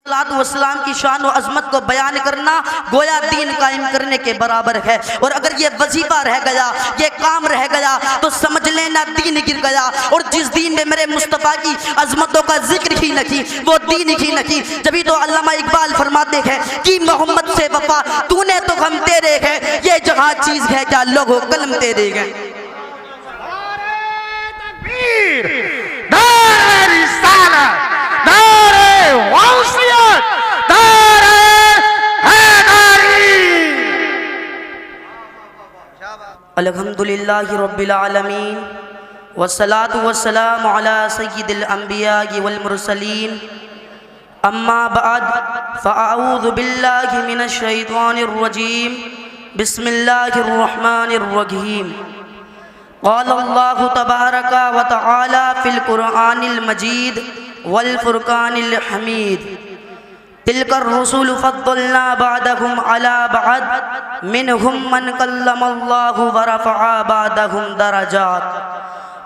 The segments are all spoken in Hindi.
वसलाम की शान और अजमत को बयान करना गोया दीन कायम करने के बराबर है। और अगर ये वजीफा रह गया, ये काम रह गया, तो समझ लेना दीन गिर गया। और जिस दीन में मेरे मुस्तफ़ा की अजमतों का जिक्र ही नहीं, वो दीन ही नहीं। जभी तो अल्लामा इकबाल फरमाते हैं कि मोहम्मद से वफा तूने तो हम तेरे हैं, ये जहाँ चीज है क्या लोगों कलम तेरे हैं। अल्हम्दुलिल्लाहि रब्बिल आलमीन वस्सलातु वस्सलामु अला सय्यिदिल अंबिया वल मुरसलीन अम्मा बअद फ़अऊज़ु बिल्लाहि मिनश शैतानिर रजीम बिस्मिल्लाहिर रहमानिर रहीम। क़ाल अल्लाहु तबारका व तआला फ़िल क़ुरआनिल मजीद वल फ़ुरक़ानिल हमीद। तिलकर रसूल फ़द्दलना बादहुम अला बाद मिनहुम मन कल्लमल्लाहु व रफ़अ बादहुम दरजात।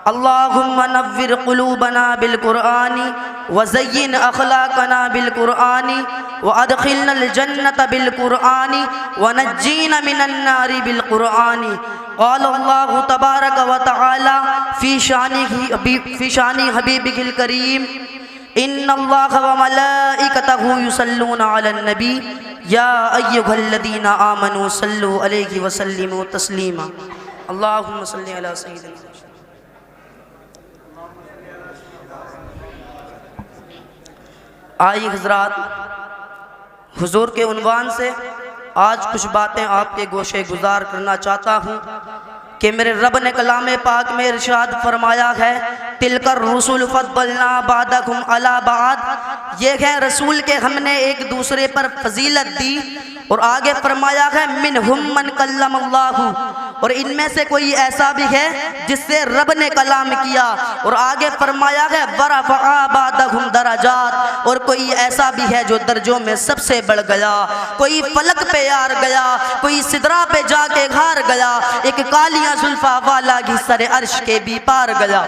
अल्लाहुम्मा नव्विर क़ुलूबना बिल क़ुरआनी व ज़य्यिन अख़लाक़ना बिल क़ुरआनी व अदख़िलनल जन्नत बिल क़ुरआनी व नज्जीना मिनन नारि बिल क़ुरआनी। क़ाल अल्लाहु तबारक व तआला फ़ी शानि हबीबिहिल करीम इन्नल्लाह व मलाइकतहु युसल्लूना अलन नबी या अय्युहल्लज़ीना आमनू सल्लु अलैहि व सल्लिमू तस्लीमा। अल्लाहुम्मा सल्लि अला सय्यिदिना। आइए हज़रात, हुजूर के उन्वान से आज कुछ बातें आपके गोशे गुजार करना चाहता हूँ कि मेरे रब ने कलाम पाक में इरशाद फरमाया है तिलकर रसूल फ़द्दलना बादहुम अला बाद। ये है रसूल के हमने एक दूसरे पर फजीलत दी। और आगे फरमाया है मिनहुम मन कल्लमल्लाहु, और इनमें से कोई ऐसा भी है जिससे रब ने कलाम किया। और आगे फरमाया है वरफ़अ बादहुम दरजात, और कोई ऐसा भी है जो दर्जों में सबसे बढ़ गया। कोई फलक पे यार गया, कोई सिदरा पे जाके हार गया, एक कालिया जुल्फा वाला घी सरे अर्श के भी पार गया।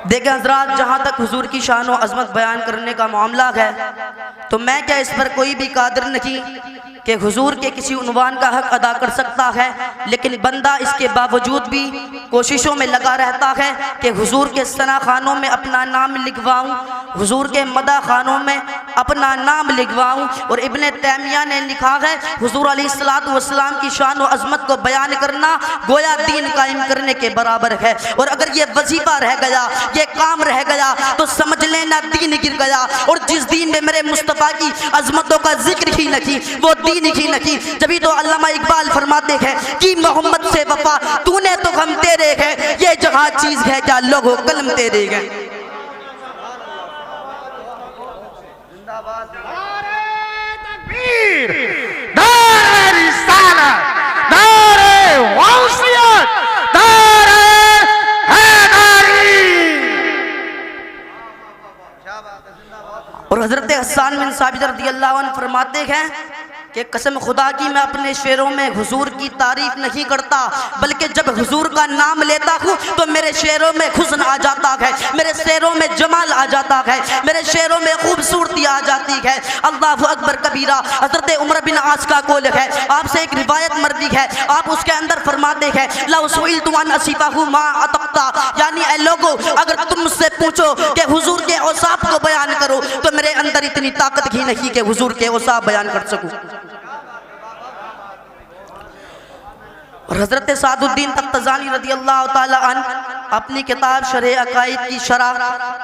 देखें हज़रात, जहाँ तक हुजूर की शान और अज़मत बयान करने का मामला है, तो मैं क्या इस पर कोई भी कादिर नहीं कि हुजूर के किसी उन्वान का हक अदा कर सकता है। लेकिन बंदा इसके बावजूद भी कोशिशों में लगा रहता है कि हुजूर के सना खानों में अपना नाम लिखवाऊँ, हुजूर के मदा खानों में अपना नाम लिखवाऊँ। और इब्ने तैमिया ने लिखा है हुजूर अलैहिस्सलातु वस्सलाम की शान और अज़मत को बयान करना गोया दीन कायम करने के बराबर है। और अगर ये वजीफा रह गया, ये काम रह गया, तो समझ लेना दीन गिर गया। और जिस दीन में मेरे मुस्तफ़ा की अज़मतों का जिक्र ही नहीं, वो दीन ही नहीं। जभी तो अल्लामा इकबाल फरमाते हैं कि मोहम्मद से वफा तूने तो हम तेरे हैं, ये जहाँ चीज है क्या लोगों कलम तेरे हैं। और हज़रत हसन बिन साबित रज़ियल्लाहु अन्हु फरमाते हैं कि कसम खुदा की मैं अपने शेरों में हुजूर की तारीफ नहीं करता, बल्कि जब हुजूर का नाम लेता हूँ तो मेरे शेरों में हुस्न आ जाता है, मेरे शेरों में जमाल आ जाता है, मेरे शेरों में खूबसूरती आ जाती है। अल्लाहु अकबर कबीरा। हज़रत उमर बिन आस का कौल है, आपसे एक रिवायत मरवी है, आप उसके अंदर फरमाते हैं लौ सुइलतु अन असिफहु मा अतक़ता, यानी ऐ लोगों अगर तुम मुझसे पूछो कि हुजूर के औसाफ को बयान करो तो मेरे अंदर इतनी ताकत ही नहीं कि हुजूर के औसाफ बयान कर सकूं। और हज़रत सादुद्दीन तख्तज़ानी रज़ियल्लाहु ताला अन्हु अपनी किताब शरह अक़ाइद की शरह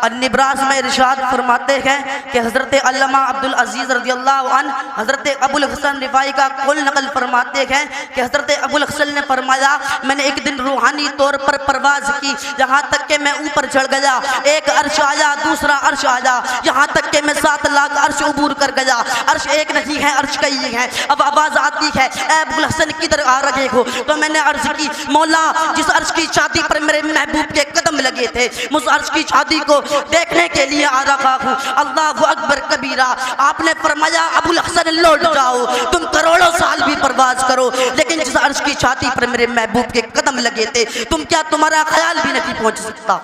अन-निब्रास में इरशाद फरमाते हैं कि हज़रत अल्लामा अब्दुल अज़ीज़ रज़ियल्लाहु अन्हु हज़रत अबुल हसन रिफ़ाई का कौल नकल फरमाते हैं कि हज़रत अबुल हसन ने फरमाया मैंने एक दिन रूहानी तौर पर परवाज़ की, यहाँ तक कि मैं ऊपर चढ़ गया, एक अर्श आया, दूसरा अर्श आया, यहाँ तक कि मैं 7 लाख अर्श उबूर कर गया। अर्श एक नहीं है, अर्श कई है। अब आवाज़ आती है ऐ अबुल हसन किधर आ रहे हो? तो मैंने अर्ज की मौला जिस अर्श की शादी पर मेरे महबूब के कदम लगे थे, उस अर्श की शादी को देखने के लिए आ रहा हूँ। अल्लाहु अकबर कबीरा। आपने फरमाया अबुल हसन लौट जाओ, तुम करोड़ों साल भी परवाज करो, लेकिन जिस अर्श की छाती पर मेरे महबूब के कदम लगे थे, तुम्हारा ख्याल भी नहीं पहुंच सकता।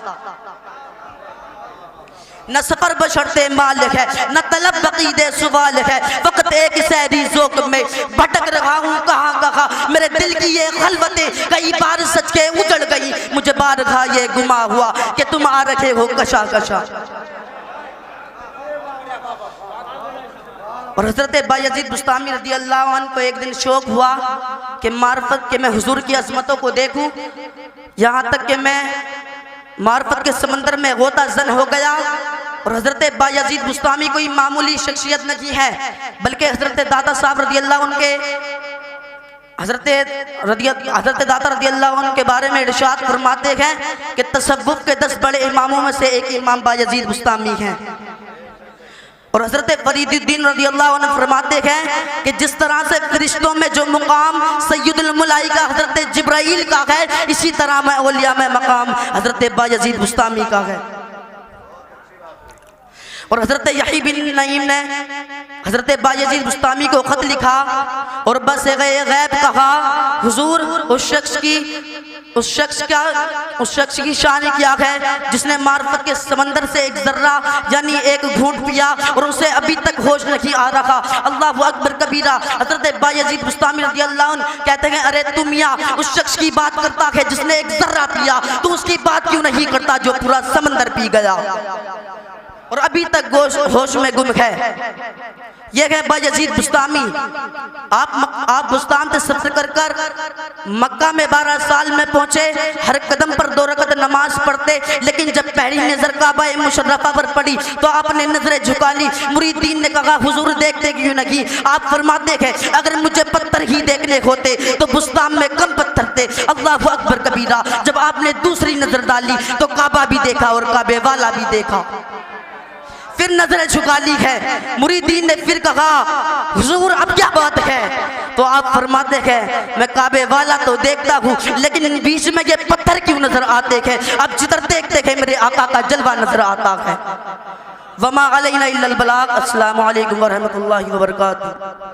न सफर बशर्ते मालिक है, न तलब बकीदे सुवाल है। वक्त एक सहरी ज़ोक़ में भटक रहा हूँ कहाँ कहाँ, मेरे दिल की ये खलवतें कई बार सच के उजड़ गई। मुझे बारगाह ये गुमा हुआ कि तुम आ रखे हो कशा कशा। और हज़रत बायज़ीद बुस्तामी रज़ी अल्लाह अन्हु को एक दिन शौक़ हुआ कि मार्फत के मैं हुजूर की अज़मतों को देखूं, यहाँ तक कि मैं मार्फत के समंदर में गोता जन हो गया। और हज़रत बायज़ीद बुस्तामी कोई मामूली शख्सियत नहीं है, बल्कि हज़रत दाता साहब रज़ी अल्लाह उनके हज़रत दाता रज़ी अल्लाह अन्हु के बारे में इरशाद फरमाते हैं कि तसव्वुफ़ के 10 बड़े इमामों में से एक इमाम बायज़ीद बुस्तामी हैं। और हज़रत फरीदुद्दीन रज़ी अल्लाह अन्हु फरमाते हैं कि जिस तरह से फरिश्तों में जो मुकाम सय्यदुल मलाइका हज़रत जिब्राइल का है, इसी तरह में औलिया में मकाम हज़रत बायज़ीद बुस्तामी का है। और हज़रत यही बिन नईम ने हज़रत बायज़ीद बुस्तामी को ख़त लिखा और बस गैब कहा, हुजूर उस शख्स की शान क्या है जिसने मार्फत के समंदर से एक जर्रा यानी एक घूंट पिया और उसे अभी तक होश नहीं आ रहा। अल्लाहु अकबर कबीरा। हज़रत बायज़ीद बुस्तामी रज़ी अल्लाह अन्हु कहते हैं, अरे तुम या उस शख्स की बात करता है जिसने एक जर्रा पिया, तू उसकी बात क्यों नहीं करता जो पूरा समंदर पी गया और अभी तक होश में गुम है। ये है बायज़ीद बुस्तामी। आप बुस्तान से सफर कर मक्का में 12 साल में पहुंचे। हर कदम पर 2 रकत नमाज पढ़ते, लेकिन जब पहली नजर काबा मुशर्रफा पर पड़ी तो आपने नजरें झुका ली। मुरीदीन ने कहा, हुजूर देखते क्यों नहीं? आप फरमाते हैं, अगर मुझे पत्थर ही देखने होते तो बुस्तान में कम पत्थर थे। अल्लाहु अकबर कबीरा। जब आपने दूसरी नजर डाली तो काबा भी देखा और काबे वाला भी देखा, फिर नजरें झुका ली है। मुरीदीन ने फिर कहा, हुजूर अब क्या बात है? तो आप फरमाते हैं, मैं काबे वाला तो देखता हूँ, लेकिन इन बीच में ये पत्थर क्यों नजर आते हैं? अब जिधर देखते हैं मेरे आका का जलवा नजर आता है। वमा अलैना इल्लल बलाग। अस्सलामु अलैकुम व रहमतुल्लाहि व बरकातुहू।